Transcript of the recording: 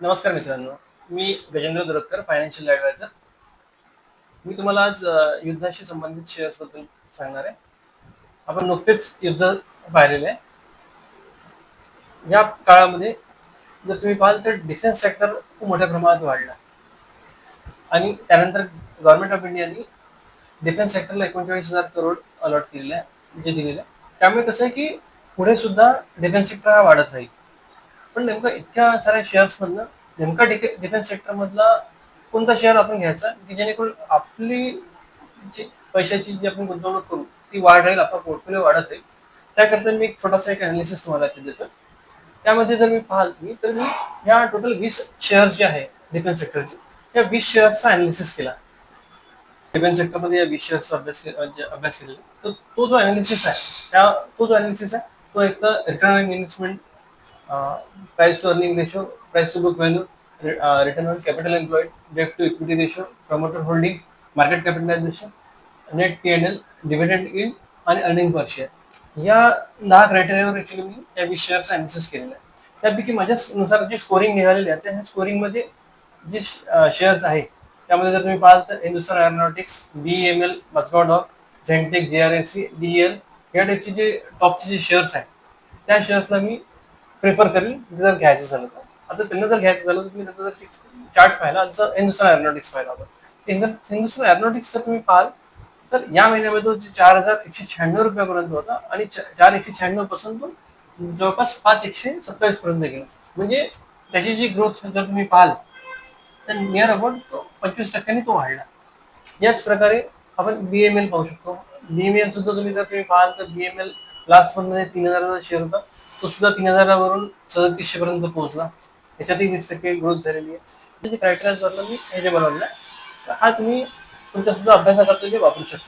नमस्कार मित्रांनो, मी Gajendra Duratkar, financial adviser. मी तुम्हाला आज युद्धाशी संबंधित शेअर्सबद्दल सांगणार आहे. आपण नुकतेच युद्ध पाहिलेले आहे. या काळामध्ये जर तुम्ही पाहाल तर डिफेन्स सेक्टर खूप मोठ्या प्रमाणात वाढला आणि त्यानंतर गव्हर्नमेंट ऑफ इंडियाने डिफेन्स सेक्टरला 39,000 करोड अलॉट केलेले आहे, जे दिलेलं आहे. त्यामुळे कसं आहे की पुढे सुद्धा डिफेन्स सेक्टर हा वाढत राहील. पण नेमकं इतक्या साऱ्या शेअर्समधनं नेमका डिफेन्स सेक्टरमधला कोणता शेअर आपण घ्यायचा की जेणेकरून आपली जी पैशाची जी आपण गुंतवणूक करू ती वाढ राहील, आपला पोर्टफोलिओ वाढत राहील. त्याकरता मी एक छोटासा अनालिसिस तुम्हाला इथे देतो. त्यामध्ये जर मी पाहाल तर मी ह्या टोटल 20 शेअर्स जे आहे डिफेन्स सेक्टरचे, या 20 शेअर्सचा अनालिसिस केला. डिफेन्स सेक्टरमध्ये या 20 शेअर्सचा अभ्यास केलेला. तर तो जो अनालिसिस आहे तो जो अनालिसिस आहे तो एक तर return on investment, price to earning ratio, price to book value, return on capital employed, debt to equity ratio, promoter holding, market capitalisation, net P&L, dividend in आणि अर्निंग पर शेअर. या 10 क्रायटेरियावर actually मी या 20 शेअरचा analysis केलेला आहे. त्यापैकी माझ्यानुसार जे scoring निघालेले आहे त्या स्कोरिंगमध्ये जे शेअर्स आहे त्यामध्ये जर तुम्ही पाहाल तर Hindustan aeronautics, BEML, Mazagon dock, झेंटेक, JRSC, DEL या टाईपचे जे टॉपचे जे शेअर्स आहेत त्या शेअर्सला मी प्रेफर करेल जर घ्यायचं झालं तर. आता त्यांना जर घ्यायचं झालं तर तुम्ही त्याचा जर चार्ट पाहिला, जसं हिंदुस्तान एरोनॉटिक्स पाहिला आपण, हिंदुस्तान एरोनॉटिक्स जर तुम्ही पाहाल तर या महिन्यामध्ये तो 4,196 रुपयापर्यंत होता आणि 4,196 पासून तो जवळपास 5,127 पर्यंत गेला. म्हणजे त्याची जी ग्रोथ जर तुम्ही पाहाल तर नियर अबाउट तो 25% तो वाढला. याच प्रकारे आपण BML पाहू शकतो. BML सुद्धा तुम्ही पाहाल तर BML लास्ट मंथ मध्ये 3,000चा शेअर होता, तो सुद्धा 3,000वरून 3,700 पर्यंत पोहोचला. त्याच्यातही 20% ग्रोथ झालेली आहे. म्हणजे क्रायटेरियाज वरनं मी हे जे बनवलं आहे, हा तुम्ही तुमच्या सुद्धा अभ्यासाकरता वापरू शकता.